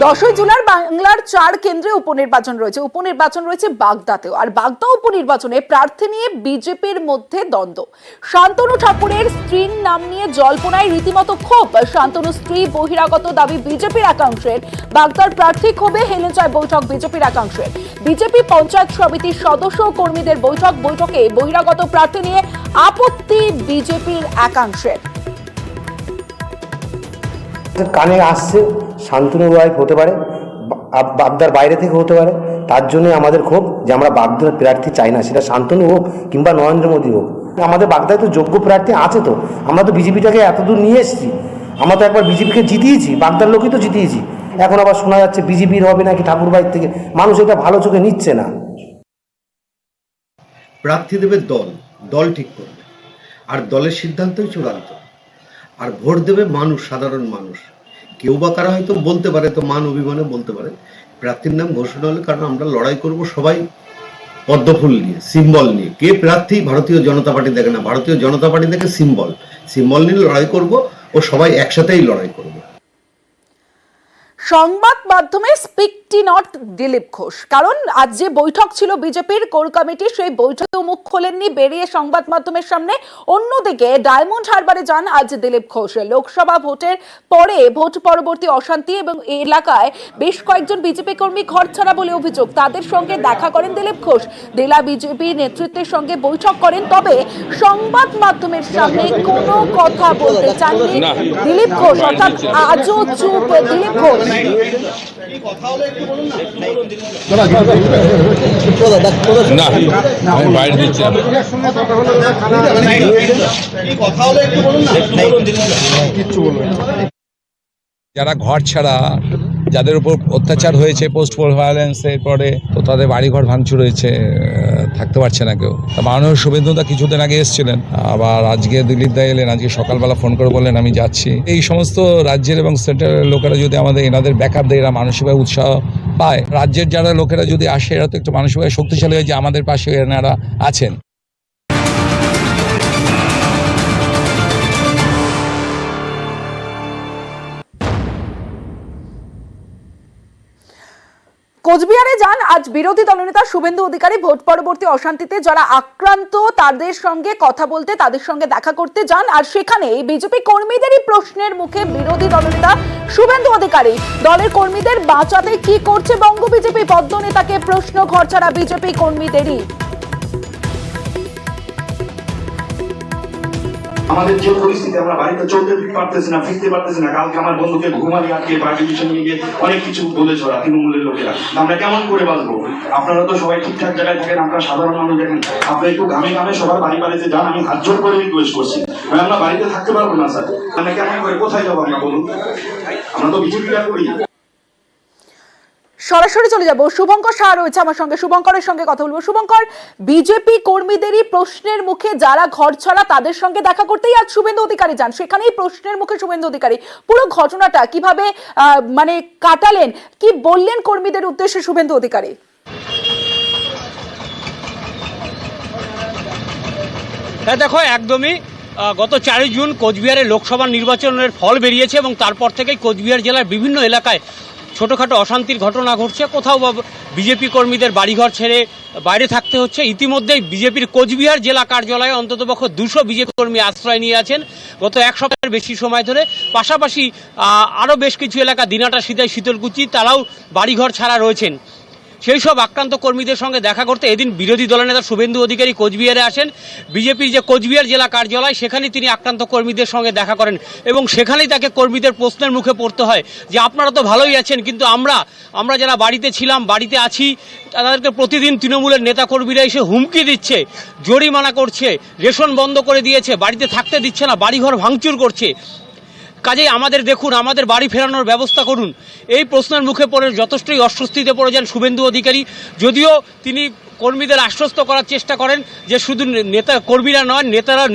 10ই জুলাই বাংলার 4 কেন্দ্রে উপনির্বাচন রয়েছে বাগদাতেও। আর বাগদা উপনির্বাচনে প্রার্থী নিয়ে বিজেপির মধ্যে দ্বন্দ্ব। শান্তনু ঠাকুরের স্ত্রীর নাম নিয়ে জল্পনায় রীতিমতো ক্ষোভ। শান্তনু স্ত্রী বহিরাগত দাবি বিজেপির একাংশের। বাগদার প্রার্থী ক্ষোভে হেলেঞ্চায় বৈঠক বিজেপির একাংশের। বিজেপি পঞ্চায়েত সমিতির সদস্য ও কর্মীদের বৈঠকে বহিরাগত প্রার্থী নিয়ে আপত্তি বিজেপির একাংশের। কানে আসছে শান্তনু ওয়াইফ হতে পারে, বাগদার বাইরে থেকে হতে পারে, তার জন্য আমাদের ক্ষোভ যে আমরা বাগদার প্রার্থী চাই না, সেটা শান্তনু হোক কিংবা নরেন্দ্র মোদী হোক। আমাদের বাগদায় তো যোগ্য প্রার্থী আছে, তো আমরা তো বিজেপিটাকে এতদূর নিয়ে এসেছি, আমরা তো একবার বিজেপিকে জিতিয়েছি, বাগদার লোকই তো জিতিয়েছি। এখন আবার শোনা যাচ্ছে বিজেপির হবে নাকি ঠাকুরবাড়ির থেকে, মানুষ এটা ভালো চোখে নিচ্ছে না। প্রার্থী দেবে দল ঠিক করবে, আর দলের সিদ্ধান্তই চূড়ান্ত। আর ভোট দেবে মানুষ, সাধারণ মানুষ। কেউ বা কারা হয়তো বলতে পারে, তো মান অভিমানে বলতে পারে প্রার্থীর নাম ঘোষণা হলে, কারণ আমরা লড়াই করব সবাই পদ্মফুল নিয়ে, সিম্বল নিয়ে। কে প্রার্থী ভারতীয় জনতা পার্টি দেখে না, ভারতীয় জনতা পার্টি দেখে সিম্বল নিয়ে লড়াই করব, ও সবাই একসাথেই লড়াই করব। সংবাদ মাধ্যমে স্পিকটি নট দিলীপ ঘোষ, কারণ আজ যে বৈঠক ছিল বিজেপির কোর কমিটির, সেই বৈঠকে মুখ খোলেননি, বেরিয়ে সংবাদ মাধ্যমের সামনে। অন্যদিকে ডায়মন্ড হারবারে যান আজ দিলীপ ঘোষ। লোকসভা ভোটের পরে ভোট পরবর্তী অশান্তি এবং এলাকায় বেশ কয়েকজন বিজেপি কর্মী ঘরছাড়া বলে অভিযোগ। তাদের সঙ্গে দেখা করেন দিলীপ ঘোষ, জেলা বিজেপি নেতৃত্বের সঙ্গে বৈঠক করেন। তবে সংবাদ মাধ্যমের সামনে কোনো কথা বলতে চাননি দিলীপ ঘোষ, অর্থাৎ আজও চুপ দিলীপ ঘোষ। যারা ঘর ছাড়া, যাদের উপর অত্যাচার হয়েছে পোস্ট ভায়োলেন্সের পরে, তো তাদের বাড়িঘর ভাঙচুর হয়েছে, থাকতে পারছে না কেউ। মাননীয় শুভেন্দুদা কিছুদিন আগে এসেছিলেন, আবার আজকে দিলীপ দা এলেন, আজকে সকালবেলা ফোন করে বললেন আমি যাচ্ছি। এই সমস্ত রাজ্যের এবং সেন্ট্রালের লোকেরা যদি এনাদের ব্যাকআপ দেয়, এরা মানসিকভাবে উৎসাহ পায়। রাজ্যের যারা লোকেরা যদি আসে, এরা তো একটু মানসিকভাবে শক্তিশালী হয় যে আমাদের পাশে এনারা আছেন। কোচবিহারে যান আজ বিরোধী দলনেতা শুভেন্দু অধিকারী। ভোট পরবর্তী অশান্তিতে যারা আক্রান্ত তাদের সঙ্গে কথা বলতে, তাদের সঙ্গে দেখা করতে যান। আর সেখানে বিজেপি কর্মীদেরই প্রশ্নের মুখে বিরোধী দলনেতা শুভেন্দু অধিকারী। দলের কর্মীদের বাঁচাতে কি করছে বঙ্গ বিজেপি? পদ্মনেতাকে প্রশ্ন ঘরছাড়া বিজেপি কর্মীদেরই। আমাদের যে পরিস্থিতি, আমরা বাড়িতে চলতে পারতেছি না, ফিরতে পারতেছি না। কালকে আমার বন্ধুকে ঘুমানি আটকে পার্টি মিশন নিয়ে গিয়ে অনেক কিছু বলেছ তৃণমূলের লোকেরা। আমরা কেমন করে বাঁচবো? আপনারা তো সবাই ঠিকঠাক জায়গায় থাকেন, আমরা সাধারণ মানুষ দেখেন। আপনি একটু গ্রামে গ্রামে সবার বাড়িতে যান, আমি হাত জোর করে রিকোয়েস্ট করছি। আমরা বাড়িতে থাকতে পারবো না স্যার, আমরা কেমন করে কোথায় যাবো আমরা বলুন? আমরা তো বিজেপি করি। সরাসরি চলে যাব, শুভঙ্কর শাহ রয়েছে আমার সঙ্গে, শুভঙ্করের সঙ্গে কথা বলবো। শুভঙ্কর, বিজেপি কর্মীদেরই প্রশ্নের মুখে যারা ঘর ছাড়া তাদের সঙ্গে দেখা করতেই আজ শুভেন্দু অধিকারী যান, সেখানেই প্রশ্নের মুখে শুভেন্দু অধিকারী। পুরো ঘটনাটা কিভাবে কাটালেন, কি বললেন কর্মীদের উদ্দেশ্যে শুভেন্দু অধিকারী? হ্যাঁ দেখো, একদমই গত 4 জুন কোচবিহারে লোকসভা নির্বাচনের ফল বেরিয়েছে এবং তারপর থেকেই কোচবিহার জেলার বিভিন্ন এলাকায় ছোটোখাটো অশান্তির ঘটনা ঘটছে। কোথাও বিজেপি কর্মীদের বাড়িঘর ছেড়ে বাইরে থাকতে হচ্ছে। ইতিমধ্যেই বিজেপির কোচবিহার জেলা কার্যালয়ে অন্ততপক্ষে 200 বিজেপি কর্মী আশ্রয় নিয়ে আছেন গত 1 সপ্তাহের বেশি সময় ধরে। পাশাপাশি আরও বেশ কিছু এলাকা, দিনাটা, সিদাই, শীতলকুচি, তারাও বাড়িঘর ছাড়া রয়েছেন। সেই সব আক্রান্ত কর্মীদের সঙ্গে দেখা করতে এদিন বিরোধী দলনেতা শুভেন্দু অধিকারী কোচবিহারে আসেন। বিজেপির যে কোচবিহার জেলা কার্যালয়, সেখানে তিনি আক্রান্ত কর্মীদের সঙ্গে দেখা করেন এবং সেখানেই তাকে কর্মীদের প্রশ্নের মুখে পড়তে হয় যে আপনারা তো ভালোই আছেন, কিন্তু আমরা যারা বাড়িতে ছিলাম, বাড়িতে আছি, তাদেরকে প্রতিদিন তৃণমূলের নেতাকর্মীরা এসে হুমকি দিচ্ছে, জরিমানা করছে, রেশন বন্ধ করে দিয়েছে, বাড়িতে থাকতে দিচ্ছে না, বাড়িঘর ভাঙচুর করছে। কাজেই আমাদের দেখুন, আমাদের বাড়ি ফেরানোর ব্যবস্থা করুন। এই প্রশ্নের মুখে পড়ে যথেষ্টই অস্বস্তিতে পড়ে যান শুভেন্দু অধিকারী। যদিও তিনি কর্মীদের আশ্বস্ত করার চেষ্টা করেন যে শুধু কর্মীরা নয়,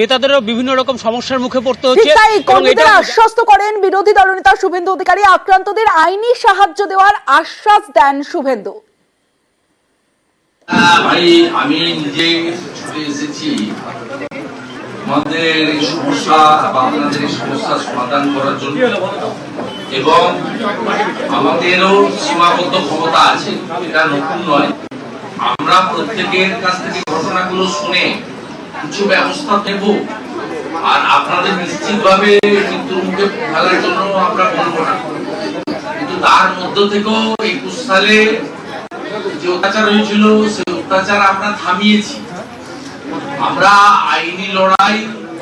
নেতাদেরও বিভিন্ন রকম সমস্যার মুখে পড়তে হচ্ছে। কর্মীদের আশ্বস্ত করেন বিরোধী দলনেতা শুভেন্দু অধিকারী। আক্রান্তদের আইনি সাহায্য দেওয়ার আশ্বাস দেন শুভেন্দু। ভাই, আমি নিজে ছুটে এসেছি আমাদের এই সমস্যা বা আপনাদের এই সমস্যা সমাধান করার জন্য। এবং আমাদেরও সীমাবদ্ধ ক্ষমতা আছে, এটা নতুন নয়। আমরা প্রত্যেকের কাছ থেকে ঘটনাগুলো শুনে কিছু ব্যবস্থা নেব, আর আপনাদের নিশ্চিতভাবে মৃত্যুর মুখে ফেলার জন্য আমরা বলবো না, কিন্তু তার মধ্য থেকেও 21 সালে যে অত্যাচার হয়েছিল সেই অত্যাচার আমরা থামিয়েছি। আমরা আইনি লড়াই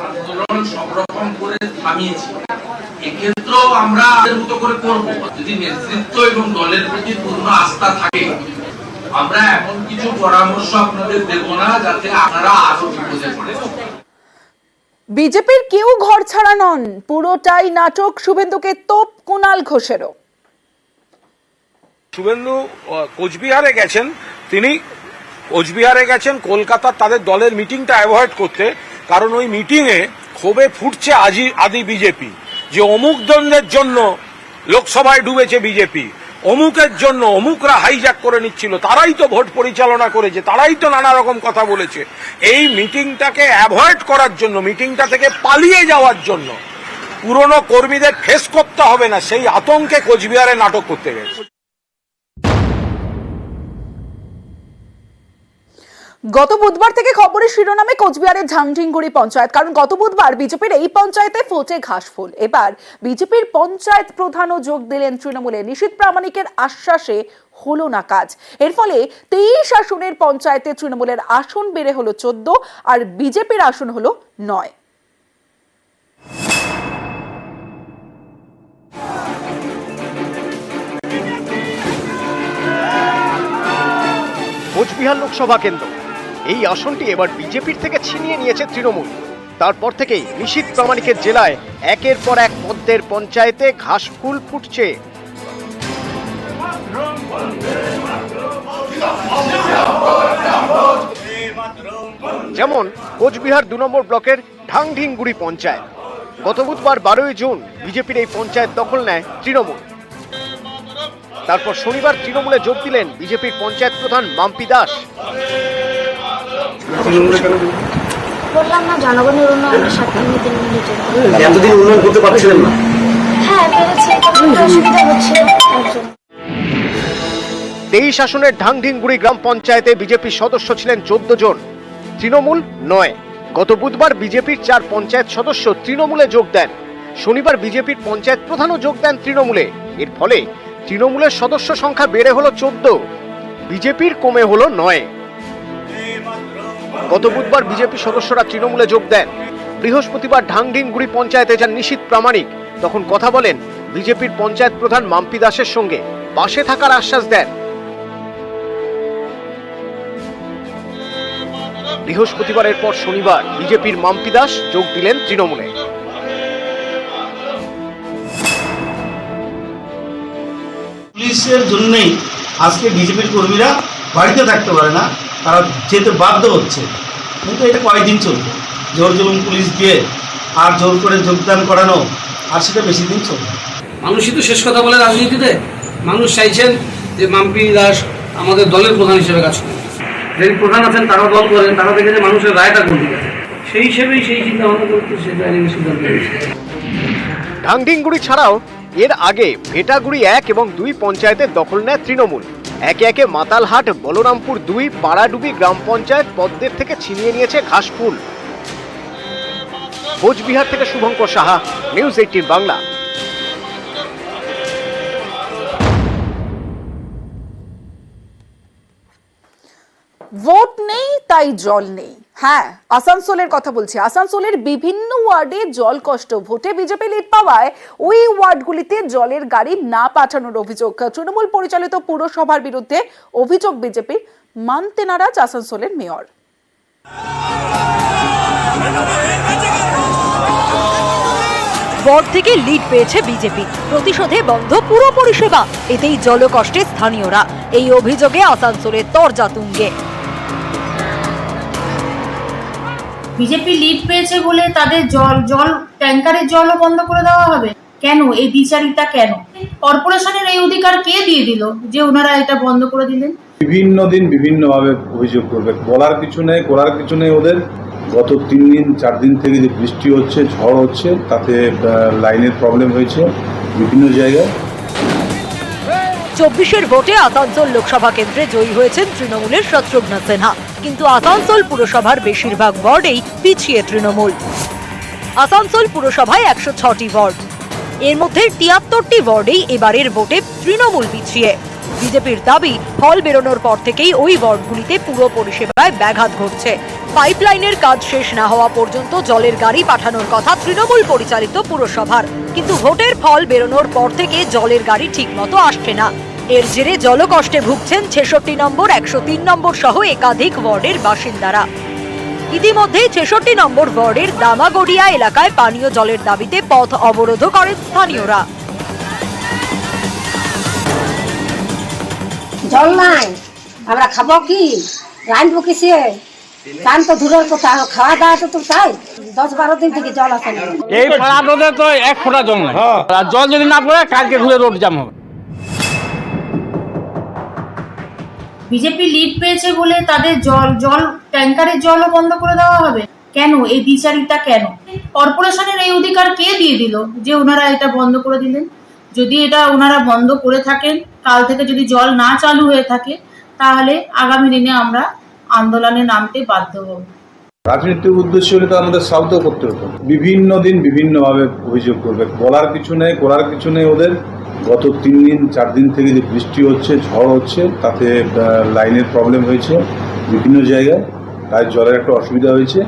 আন্দোলন সব রকম করে থামিয়েছি। এক্ষেত্রেও আমরা আমাদের মতো করে করব। যদি নেতৃত্ব এবং দলের প্রতি পূর্ণ আস্থা থাকে, আমরা এমন কিছু পরামর্শ আপনাদের দেব না যাতে আপনারা আরো বিপদে পড়েন। বিজেপির কেউ ঘর ছাড়া নন, পুরোটাই নাটক। শুভেন্দুকে তোপ কুণাল ঘোষেরও। শুভেন্দু কোচবিহারে গেছেন, তিনি কোচবিহারে গেছেন কলকাতার তাদের দলের মিটিংটা অ্যাভয়েড করতে, কারণ ওই মিটিংয়ে ক্ষোভে ফুটছে আদি বিজেপি, যে অমুক দলের জন্য লোকসভায় ডুবেছে বিজেপি, অমুকের জন্য অমুকরা হাইজ্যাক করে নিচ্ছিল, তারাই তো ভোট পরিচালনা করেছে, তারাই তো নানা রকম কথা বলেছে। এই মিটিংটাকে অ্যাভয়েড করার জন্য, মিটিংটা থেকে পালিয়ে যাওয়ার জন্য, পুরনো কর্মীদের ফেস করতে হবে না সেই আতঙ্কে কোচবিহারে নাটক করতে গেছে। গত বুধবার থেকে খবরের শিরোনামে কোচবিহারের ঝাংঝিংগুড়ি পঞ্চায়েত, কারণ গত বুধবার বিজেপির এই পঞ্চায়েতে ফোটে ঘাসফুল। এবার বিজেপির পঞ্চায়েত প্রধানও যোগ দিলেন তৃণমূলে। নিশীথ প্রামাণিকের আশ্বাসে হলো না কাজ। এর ফলে 23 আসনের পঞ্চায়েতে তৃণমূলের আসন বেড়ে হলো 14 আর বিজেপির আসন হলো 9। কোচবিহার লোকসভা কেন্দ্র, এই আসনটি এবার বিজেপির থেকে ছিনিয়ে নিয়েছে তৃণমূল। তারপর থেকেই নিশীথ প্রামাণিকের জেলায় একের পর এক পদ্মের পঞ্চায়েতে ঘাসফুল ফুটছে। যেমন কোচবিহার 2 নম্বর ব্লকের ঢাংঢিংগুড়ি পঞ্চায়েত। গত বুধবার 12ই জুন বিজেপির এই পঞ্চায়েত দখল নেয় তৃণমূল। তারপর শনিবার তৃণমূলে যোগ দিলেন বিজেপির পঞ্চায়েত প্রধান মাম্পি দাস। বললাম না, জনগণের উন্নয়নের সাথে এতদিন উন্নয়ন করতে পারছিলেন না? হ্যাঁ, পেরেছি, অসুবিধা হচ্ছে। 23 আসনের ঢাংঢিংগুড়ি গ্রাম পঞ্চায়েতে বিজেপির সদস্য ছিলেন 14 জন, তৃণমূল 9। গত বুধবার বিজেপির 4 পঞ্চায়েত সদস্য তৃণমূলে যোগ দেন। শনিবার বিজেপির পঞ্চায়েত প্রধানও যোগ দেন তৃণমূলে। এর ফলে তৃণমূলের সদস্য সংখ্যা বেড়ে হলো 14, বিজেপির কমে হলো 9। গত বুধবার বিজেপি সদস্যরা তৃণমূলে যোগ দেন। বৃহস্পতিবার ঢাংঢিংগুড়ি পঞ্চায়েতে যান নিশীথ প্রামাণিক। তখন কথা বলেন বিজেপির পঞ্চায়েত প্রধান মাম্পি দাসের সঙ্গে, পাশে থাকার আশ্বাস দেন। বৃহস্পতিবারের পর শনিবার বিজেপির মাম্পি দাস যোগ দিলেন তৃণমূলে। পুলিশের জন্যই আজকে বিজেপির কর্মীরা বাড়িতে থাকতে পারে না, তারা যেতে বাধ্য হচ্ছে। কিন্তু এটা কয়েকদিন চলবে, জোর জুলুম পুলিশ দিয়ে আর জোর করে যোগদান করানো, আর সেটা বেশি দিন চলবে। মানুষই তো শেষ কথা বলে রাজনীতিতে। মানুষ চাইছেন যে মাম্পি দাস আমাদের দলের প্রধান হিসেবে কাজ করেন। যিনি প্রধান আছেন তারাও দল করেন, তারা দেখে যে মানুষের রায়টা কোন দিকে আছে, সেই হিসেবেই সেই চিন্তা ভাবনা করতে সেটা সিদ্ধান্ত নিয়েছে। ঢাংঢিংগুড়ি ছাড়াও এর আগে ভেটাগুড়ি 1 এবং 2 পঞ্চায়েতের দখল নেয় তৃণমূল। একে একে মাতালহাট, বলরামপুর 2, পাড়াডুবি গ্রাম পঞ্চায়েত পদ্মের থেকে ছিনিয়ে নিয়েছে ঘাসফুল। কোচবিহার থেকে শুভঙ্কর সাহা, নিউজ 18 বাংলা। ভোট নেই তাই জল নেই। হ্যাঁ, আসানসোলের কথা বলছি। আসানসোলের বিভিন্ন ওয়ার্ডে জল কষ্ট। ভোটে বিজেপি লিড পাওয়ায় ওই ওয়ার্ডগুলিতে জলের গাড়ি না পাঠানোর অভিযোগ। তৃণমূল পরিচালিত পুরসভার বিরুদ্ধে অভিযোগ বিজেপির। মানতে নারাজ আসানসোলের মেয়র। ওয়ার্ড থেকে লিড পেয়েছে বিজেপি, প্রতিশোধে বন্ধ পুরো পরিষেবা, এতেই জলকষ্টে স্থানীয়রা। এই অভিযোগে আসানসোলের তরজা তুঙ্গে। বিজেপি লিড পেয়েছে বলে তাদের জল ট্যাঙ্কারের জলও বন্ধ করে দেওয়া হবে কেন? এই বিচারিতা কেন? কর্পোরেশনের এই অধিকার কে দিয়ে দিল যে ওনারা এটা বন্ধ করে দিলেন? বিভিন্ন দিন বিভিন্নভাবে অভিযোগ করবে, বলার কিছু নেই, করার কিছু নেই ওদের। গত 3 দিন 4 দিন থেকে যে বৃষ্টি হচ্ছে, ঝড় হচ্ছে, তাতে লাইনের প্রবলেম হয়েছে বিভিন্ন জায়গায়। 24-এর ভোটে আসানসোল লোকসভা কেন্দ্রে জয়ী হয়েছেন তৃণমূলের শত্রুঘ্ন সিনহা, কিন্তু আসানসোল পুরসভার বেশিরভাগ ওয়ার্ডেই পিছিয়ে তৃণমূল। আসানসোল পুরসভায় 106টি ওয়ার্ড, এর মধ্যে 73টি ওয়ার্ডেই এবারের ভোটে তৃণমূল পিছিয়ে। বিজেপির দাবি, ফল বেরোনোর পর থেকেই ওই ওয়ার্ডগুলিতে পুরো পরিষেবায় ব্যাঘাত ঘটছে। পাইপলাইনের কাজ শেষ না হওয়া পর্যন্ত জলের গাড়ি পাঠানোর কথা তৃণমূল পরিচালিত পুরসভার, কিন্তু ভোটের ফল বেরোনোর পর থেকে জলের গাড়ি ঠিকমতো আসছে না। এর জেরে জলকষ্টে ভুগছেন 66 নম্বর, 103 নম্বর সহ একাধিক ওয়ার্ডের বাসিন্দারা। ইতিমধ্যে 66 নম্বর ওয়ার্ডের দামাগড়িয়া এলাকায় পানীয় জলের দাবিতে পথ অবরোধ করেন স্থানীয়রা। জল নাই, আমরা খাবো কি, রাঁধবো কিসে? কান তো দূরের কথা, খাওয়া দাওয়া তো তাই 10-12 দিন থেকে জল আসে না। এই পাড়া রোডে তো 1 ফোঁটা জল নাই, আর জল যদি না পড়ে কালকে ঘুরে রোড জ্যাম হবে। বিজেপি লিড পেয়েছে বলে তাদের জল ট্যাঙ্কারের জলও বন্ধ করে দেওয়া হবে? কেন এই বিচারিতা কেন? কর্পোরেশনের এই অধিকার কে দিয়ে দিল যে ওনারা এটা বন্ধ করে দিলেন? যদি এটা ওনারা বন্ধ করে থাকেন, কাল থেকে যদি জল না চালু হয়ে থাকে, তাহলে আগামী দিনে আমরা আন্দোলনে নামতে বাধ্য হব। রাজনীতির উদ্দেশ্য হলে তো আমাদের সাউথ করতে হতো, বিভিন্ন দিন বিভিন্নভাবে অভিযোগ করবে, বলার কিছু নেই, করার কিছু নেই ওদের। গত 3 দিন 4 দিন থেকে যে বৃষ্টি হচ্ছে, ঝড় হচ্ছে, তাতে লাইনের প্রবলেম হয়েছে বিভিন্ন জায়গায়, তাই জলের একটা অসুবিধা হয়েছে।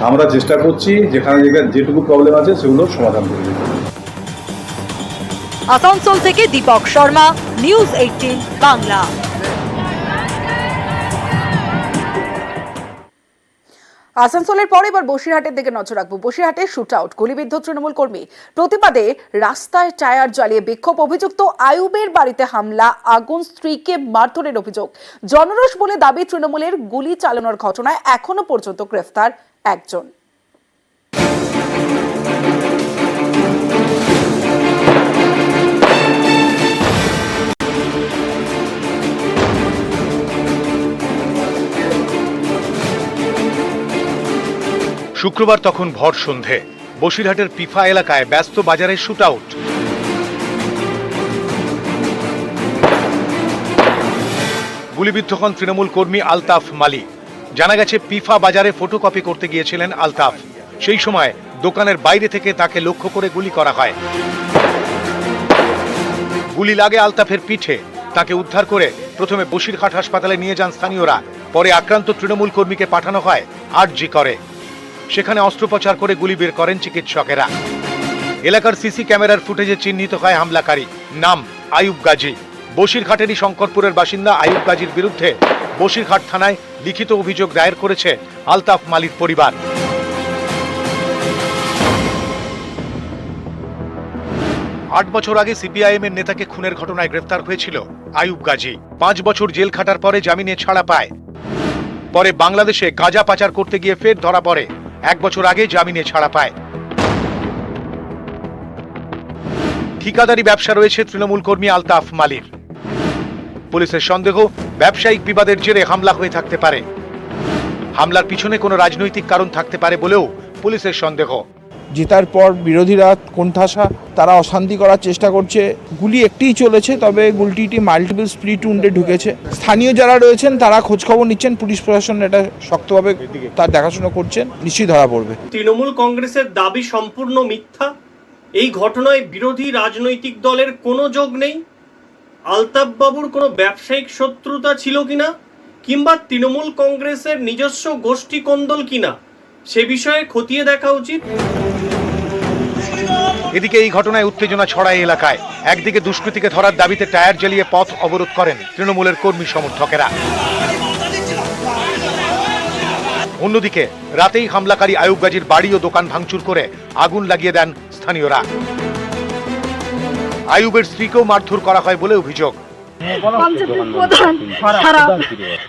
আমরা চেষ্টা করছি যেখানে যেটুকু প্রবলেম আছে সেগুলো সমাধান করে দিতে। আসানসোল থেকে দীপক শর্মা, নিউজ 18 বাংলা। আসানসোলের পরে এবার বসিরহাটের দিকে নজর রাখবো। বসিরহাটে শুট আউট, গুলিবিদ্ধ তৃণমূল কর্মী। প্রতিবাদে রাস্তায় টায়ার জ্বালিয়ে বিক্ষোভ। অভিযুক্ত আয়ুবের বাড়িতে হামলা, আগুন, স্ত্রীকে মারধরের অভিযোগ। জনরোষ বলে দাবি তৃণমূলের গুলি চালানোর ঘটনায় এখনো পর্যন্ত গ্রেফতার একজন। শুক্রবার তখন ভর সন্ধে বসিরহাটের পিফা এলাকায় ব্যস্ত বাজারে শুট আউট। গুলিবিদ্ধ হন তৃণমূল কর্মী আলতাফ মালি। জানা গেছে পিফা বাজারে ফটোকপি করতে গিয়েছিলেন আলতাফ। সেই সময় দোকানের বাইরে থেকে তাকে লক্ষ্য করে গুলি করা হয়। গুলি লাগে আলতাফের পিঠে। তাকে উদ্ধার করে প্রথমে বসিরহাট হাসপাতালে নিয়ে যান স্থানীয়রা। পরে আক্রান্ত তৃণমূল কর্মীকে পাঠানো হয় আরজি করে। সেখানে অস্ত্রোপচার করে গুলি বের করেন চিকিৎসকেরা। এলাকার সিসি ক্যামেরার ফুটেজে চিহ্নিত হয় হামলাকারী, নাম আয়ুব গাজী। বসিরহাটেরই শঙ্করপুরের বাসিন্দা আয়ুব গাজীর বিরুদ্ধে বসিরহাট থানায় লিখিত অভিযোগ দায়ের করেছে আলতাফ মালির পরিবার। আট বছর আগে সিপিআইএম এর নেতাকে খুনের ঘটনায় গ্রেফতার হয়েছিল আয়ুব গাজী। 5 বছর জেল খাটার পরে জামিনে ছাড়া পায়। পরে বাংলাদেশে গাঁজা পাচার করতে গিয়ে ফের ধরা পড়ে। 1 বছর আগে জামিনে ছাড়া পায়। ঠিকাদারি ব্যবসা রয়েছে তৃণমূল কর্মী আলতাফ মালির। পুলিশের সন্দেহ ব্যবসায়িক বিবাদের জেরে হামলা হয়ে থাকতে পারে। হামলার পিছনে কোনো রাজনৈতিক কারণ থাকতে পারে বলেও পুলিশের সন্দেহ। জেতার পর বিরোধীরা কোণঠাসা, তারা অশান্তি করার চেষ্টা করছে। গুলি একটিই চলেছে, তবে গুলিটি মাল্টিপল স্প্লিট উন্ডে ঢুকেছে। স্থানীয় যারা রয়েছেন তারা খোঁজখবর নিচ্ছেন, পুলিশ প্রশাসন এটা শক্তভাবে তার দেখাশোনা করছেন, নিশ্চয়ই ধরা পড়বে। তৃণমূল কংগ্রেসের দাবি সম্পূর্ণ মিথ্যা। এই ঘটনায় বিরোধী রাজনৈতিক দলের কোনো যোগ নেই। আলতাফ বাবুর কোনো ব্যবসায়িক শত্রুতা ছিল কিনা, কিংবা তৃণমূল কংগ্রেসের নিজস্ব গোষ্ঠী কোন্দল কিনা, সে বিষয়ে খতিয়ে দেখা উচিত। এদিকে এই ঘটনায় উত্তেজনা ছড়ায় এলাকায়। একদিকে দুষ্কৃতীকে ধরার দাবিতে টায়ার জ্বালিয়ে পথ অবরোধ করেন তৃণমূলের কর্মী সমর্থকেরা। অন্যদিকে রাতেই হামলাকারী আয়ুব গাজীর বাড়ি ও দোকান ভাঙচুর করে আগুন লাগিয়ে দেন স্থানীয়রা। আয়ুবের স্ত্রীকেও মারধর করা হয় বলে অভিযোগ। পঞ্চায়েতের প্রধান খারাপ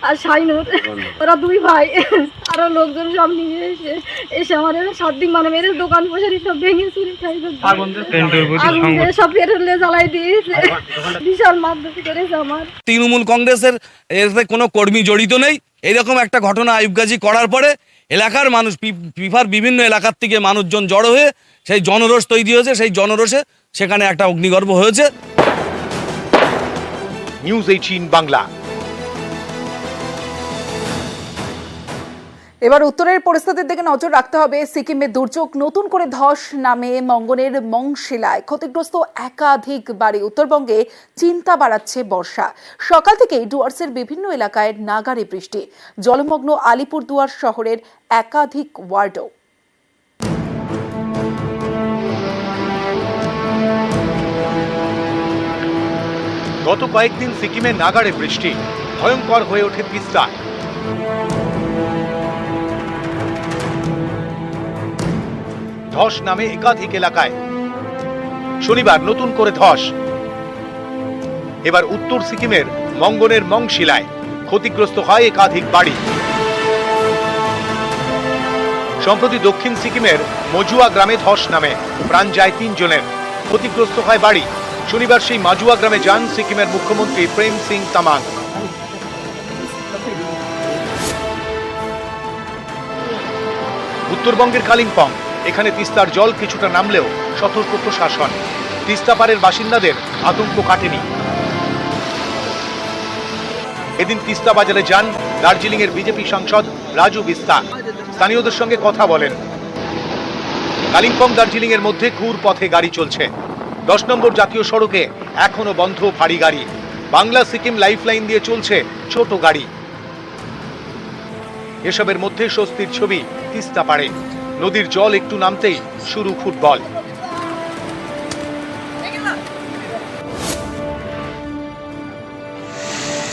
আর শাইনুর, ওরা দুই ভাই আরো লোকজন সব নিয়ে এসে আমাদের 7 দিন মানে মেরে দোকান বসারি সব ভেঙে চুরি খাই আগুন দিয়ে সব পেট্রোলে জ্বালাই দিয়েছে, বিশাল মারধর করেছে আমার। তৃণমূল কংগ্রেসের এতে কোনো কর্মী জড়িত নেই, এরকম একটা ঘটনা আইয়ুবগাজী করার পরে এলাকার মানুষ পিফার বিভিন্ন এলাকার থেকে মানুষজন জড়ো হয়ে সেই জনরোষ তৈরি হয়েছে, সেই জনরোষে সেখানে একটা অগ্নিগর্ভ হয়েছে। নিউজ 18 বাংলা। এবার উত্তরের পরিস্থিতির দিকে নজর রাখতে হবে। সিকিমের দুর্যোগ, নতুন করে ধস নামে মঙ্গনের মংশিলায় ক্ষতিগ্রস্ত একাধিক বাড়ি। উত্তরবঙ্গে চিন্তা বাড়াচ্ছে বর্ষা। সকাল থেকেই ডুয়ার্সের বিভিন্ন এলাকায় নাগাড়ে বৃষ্টি, জলমগ্ন আলিপুরদুয়ার শহরের একাধিক ওয়ার্ডও। গত কয়েকদিন সিকিমে নাগাড়ে বৃষ্টি, ভয়ঙ্কর হয়ে ওঠে তিস্তা। ধস নামে একাধিক এলাকায়। শনিবার নতুন করে ধস। এবার উত্তর সিকিমের মঙ্গনের মংশিলায় ক্ষতিগ্রস্ত হয় একাধিক বাড়ি। সম্প্রতি দক্ষিণ সিকিমের মজুয়া গ্রামে ধস নামে, প্রাণ যায় 3 জনের, ক্ষতিগ্রস্ত হয় বাড়ি। শনিবার সেই মাজুয়া গ্রামে যান সিকিমের মুখ্যমন্ত্রী প্রেম সিং তামাং। উত্তরবঙ্গের কালিম্পং, এখানে তিস্তার জল কিছুটা নামলেও সতর্ক প্রশাসন। তিস্তা পাড়ের বাসিন্দাদের আতঙ্ক কাটেনি। এদিন তিস্তা বাজারে যান দার্জিলিং এর বিজেপি সাংসদ রাজু বিস্তা, স্থানীয়দের সঙ্গে কথা বলেন। কালিম্পং দার্জিলিং এর মধ্যে ঘুর পথে গাড়ি চলছে। 10 নম্বর জাতীয় সড়কে এখনো বন্ধ ভারী গাড়ি। বাংলা সিকিম লাইফলাইন দিয়ে চলছে ছোট গাড়ি। এসবের মধ্যে স্বস্তির ছবি তিস্তা পাড়ে। নদীর জল একটু নামতেই শুরু ফুটবল।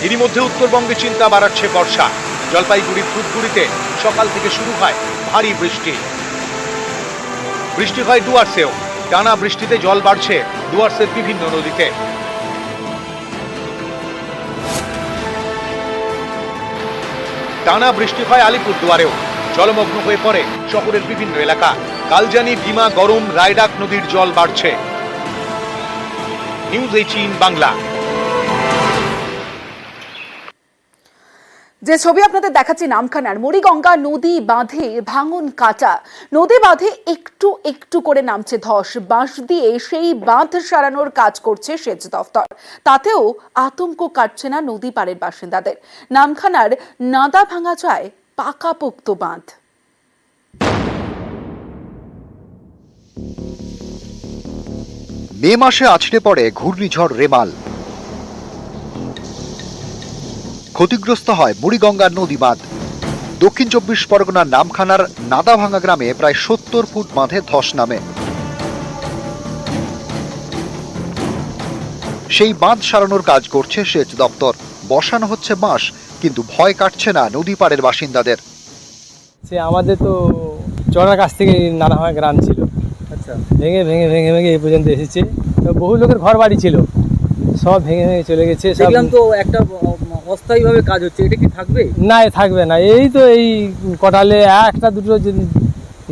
এরই মধ্যে উত্তরবঙ্গে চিন্তা বাড়াচ্ছে বর্ষা। জলপাইগুড়ির ধূপগুড়িতে সকাল থেকে শুরু হয় ভারী বৃষ্টি। বৃষ্টি হয় ডুয়ার্সেও। টানা বৃষ্টিতে জল বাড়ছে ডুয়ার্সের বিভিন্ন নদীতে। টানা বৃষ্টি হয় আলিপুরদুয়ারেও। জলমগ্ন হয়ে পড়ে শহরের বিভিন্ন এলাকা। কালজানি, ভীমা, গরম, রায়ডাক নদীর জল বাড়ছে। নিউজ 18 বাংলা। যে ছবি আপনাদের দেখাচ্ছি নামখানার মুড়িগঙ্গা নদী বাঁধে ভাঙন কাটা। নদী বাঁধে একটু একটু করে নামছে ধস। বাঁশ দিয়ে সেই বাঁধ সারানোর কাজ করছে সেচ দফতর। তাতেও আতঙ্ক কাটছে না নদী পাড়ের বাসিন্দাদের। নামখানার নাদা ভাঙা চায় পাকাপোক্ত বাঁধ। মে মাসে আছড়ে পড়ে ঘূর্ণিঝড় রেমাল। ক্ষতিগ্রস্ত হয় মুড়িগঙ্গার নদী বাঁধ। দক্ষিণ 24 পরগনার নামখানার নাদাভাঙ্গা গ্রামে প্রায় 70 ফুট বাঁধে ধস নামে। সেই বাঁধ সারানোর কাজ করছে সেচ দপ্তর। বসানো হচ্ছে বাঁশ, কিন্তু ভয় কাটছে না নদী পাড়ের বাসিন্দাদের। আমাদের তো চড়ার কাছ থেকে নাদাভাঙ্গা গ্রাম ছিল। আচ্ছা, ভেঙে ভেঙে ভেঙে ভেঙে এই পর্যন্ত এসেছে। বহু লোকের ঘর বাড়ি ছিল, সব ভেঙে ভেঙে চলে গেছে। দেখলাম তো একটা অস্থায়ীভাবে কাজ হচ্ছে, এটা কি থাকবে? না, থাকবে না। এই তো এই কটালে একটা দুটো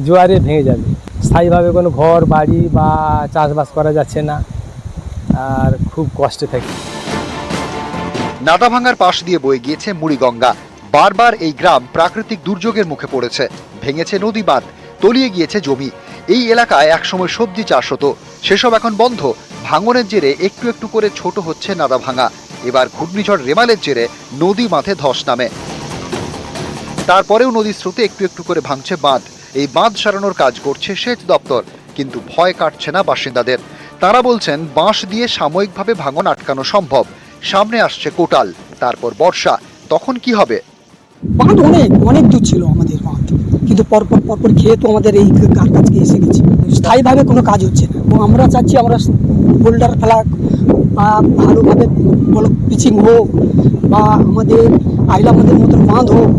জোয়ারে ভেঙে যাবে। স্থায়ীভাবে কোনো ঘর বাড়ি বা চাষবাস করা যাচ্ছে না, আর খুব কষ্টে থাকি। নাদাভাঙ্গার পাশ দিয়ে বয়ে গিয়েছে মুড়িগঙ্গা। বারবার এই গ্রাম প্রাকৃতিক দুর্যোগের মুখে পড়েছে। ভেঙেছে নদী বাঁধ, তলিয়ে গিয়েছে জমি। এই এলাকায় একসময় সবজি চাষ হতো, সেসব এখন বন্ধ। ভাঙনের জেরে একটু একটু করে ছোট হচ্ছে নাদাভাঙ্গা। এবার ঘূর্ণিঝড় রেমালের জেরে নদী বাঁধে ধস নামে। তারপরেও নদীর স্রোতে একটু একটু করে ভাঙছে বাঁধ। এই বাঁধ সারানোর কাজ করছে সেচ দপ্তর, কিন্তু ভয় কাটছে না বাসিন্দাদের। তারা বলছেন বাঁশ দিয়ে সাময়িকভাবে ভাঙন আটকানো সম্ভব। সামনে আসছে কোটাল, তারপর বর্ষা, তখন কি হবে? বাঁধ অনেক দূর ছিল আমাদের বাঁধ, কিন্তু পরপর খেয়ে তো আমাদের এই কাছকে এসে গেছে। স্থায়ীভাবে কোনো কাজ হচ্ছে না। এবং আমরা চাচ্ছি আমরা বোল্ডার ফেলা বা ভালোভাবে পিচিং হোক বা আমাদের আইলাবাদের মতন বাঁধ হোক।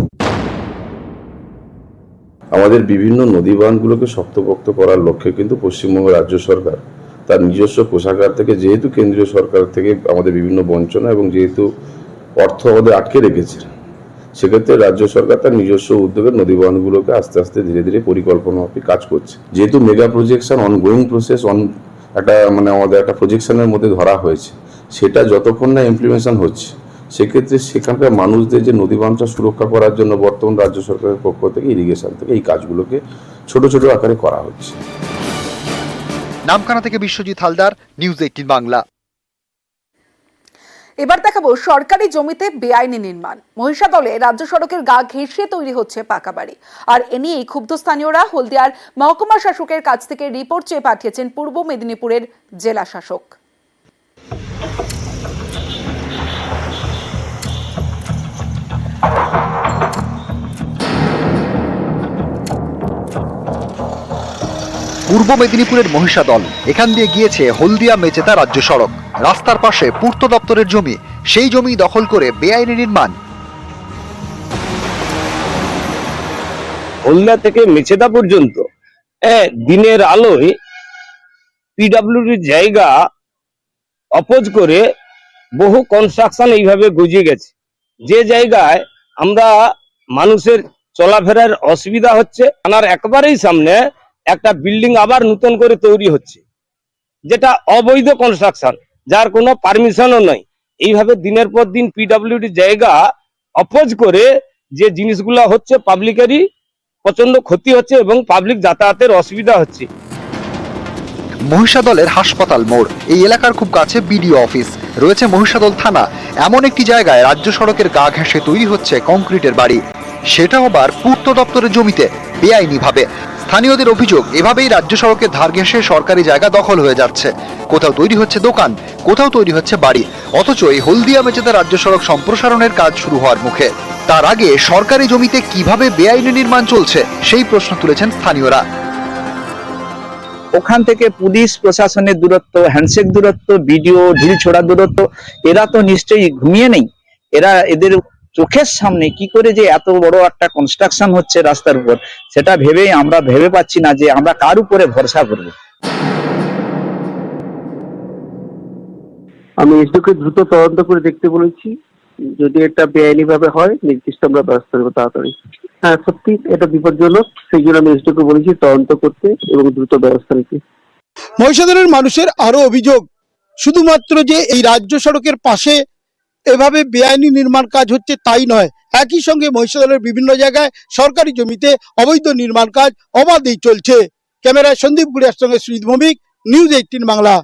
আমাদের বিভিন্ন নদী বাঁধগুলোকে শক্তপোক্ত করার লক্ষ্যে কিন্তু পশ্চিমবঙ্গ রাজ্য সরকার তার নিজস্ব কোষাগার থেকে, যেহেতু কেন্দ্রীয় সরকার থেকে আমাদের বিভিন্ন বঞ্চনা এবং যেহেতু অর্থ আমাদের আটকে রেখেছে, সেক্ষেত্রে রাজ্য সরকার তার নিজস্ব উদ্যোগে নদী বাঁধগুলোকে আস্তে আস্তে ধীরে ধীরে পরিকল্পনা মাফিক কাজ করছে। যেহেতু মেগা প্রজেকশন অনগোয়িং প্রসেস, একটা আমাদের একটা প্রজেকশনের মধ্যে ধরা হয়েছে, সেটা যতক্ষণ না ইমপ্লিমেশন হচ্ছে, সেক্ষেত্রে সেখানকার মানুষদের যে নদী বাঁধটা সুরক্ষা করার জন্য বর্তমান রাজ্য সরকারের পক্ষ থেকে ইরিগেশন থেকে এই কাজগুলোকে ছোট ছোট আকারে করা হচ্ছে। নামখানা থেকে বিশ্বজিৎ হালদার, নিউজ 18 বাংলা। এবার দেখাবো সরকারি জমিতে বেআইনি নির্মাণ। মহিষাদলে রাজ্য সড়কের গা ঘেঁষে তৈরি হচ্ছে পাকা বাড়ি। আর এ নিয়েই ক্ষুব্ধ স্থানীয়রা হলদিয়ার মহকুমা শাসকের কাছ থেকে রিপোর্ট চেয়ে পাঠিয়েছেন পূর্ব মেদিনীপুরের জেলা শাসক। পূর্ব মেদিনীপুরের মহিষাদল, এখান দিয়ে গিয়েছে হলদিয়া মেচেদা রাজ্য সড়ক। রাস্তার পাশে পূর্ত দপ্তরের জমি, সেই জমি দখল করে বেআইনি নির্মাণ। হলদিয়া থেকে মেচেদা পর্যন্ত দিনের আলোয় পিডব্লিউডির জায়গা অপোজ করে বহু কনস্ট্রাকশন এইভাবে গজিয়ে গেছে, যে জায়গায় আমরা মানুষের চলাফেরার অসুবিধা হচ্ছে। থানার একবারেই সামনে একটা বিল্ডিং আবার নতুন করে তৈরি হচ্ছে, যেটা অবৈধ কনস্ট্রাকশন, যার কোনো পারমিশনও নয়। এইভাবে দিনের পর দিন পিডব্লিউডি জায়গা অপোজ করে যে জিনিসগুলো হচ্ছে, পাবলিকেরই প্রচন্ড ক্ষতি হচ্ছে এবং পাবলিক যাতায়াতের অসুবিধা হচ্ছে। মহিষাদলের হাসপাতাল মোড়, এই এলাকার খুব কাছে বিডিও অফিস, রয়েছে মহিষাদল থানা। এমন একটি জায়গায় রাজ্য সড়কের গা ঘেঁষে তৈরি হচ্ছে কংক্রিটের বাড়ি, সেটাও আবার পূর্ত দপ্তরের জমিতে বেআইনি ভাবে। স্থানীয়দের অভিযোগ, এভাবেই রাজ্য সড়কের ধার ঘেঁষে সরকারি জায়গা দখল হয়ে যাচ্ছে। কোথাও তৈরি হচ্ছে দোকান, কোথাও তৈরি হচ্ছে বাড়ি, অথচ এই হলদিয়া মেচেদা রাজ্য সড়ক সম্প্রসারণের কাজ শুরু হওয়ার মুখে। তার আগে সরকারি জমিতে কিভাবে বেআইনি নির্মাণ চলছে, সেই প্রশ্ন তুলেছেন স্থানীয়রা। ওখান থেকে পুলিশ প্রশাসনের দূরত্ব, হ্যান্ডশেক দূরত্ব, বিডিও ঢিল ছোড়া দূরত্ব, এরা তো নিশ্চয়ই ঘুমিয়ে নেই। এদের চোখের সামনে কি করে যে এত বড় একটা কনস্ট্রাকশন হচ্ছে রাস্তার উপর, সেটা ভেবেই আমরা ভেবে পাচ্ছি না যে আমরা কার উপরে ভরসা করব। আমি এসডিওকে দ্রুত তদন্ত করে দেখতে বলেছি, যদি এটা বেআইনি ভাবে হয় নির্দিষ্ট আমরা ব্যবস্থা নেবো তাড়াতাড়ি। হ্যাঁ, সত্যি এটা বিপজ্জনক, সেই জন্য আমি এসডিওকে বলেছি তদন্ত করতে এবং দ্রুত ব্যবস্থা নিতে। মহিষাদলের মানুষের আরো অভিযোগ, শুধুমাত্র যে এই রাজ্য সড়কের পাশে এভাবে বেআইনি নির্মাণ কাজ হচ্ছে তাই নয়, একই সঙ্গে মহিষাদলের বিভিন্ন জায়গায় সরকারি জমিতে অবৈধ নির্মাণ কাজ অবাধেই চলছে। ক্যামেরায় সন্দীপ গুড়িয়ার সঙ্গে সুজিত ভৌমিক, নিউজ 18 বাংলা।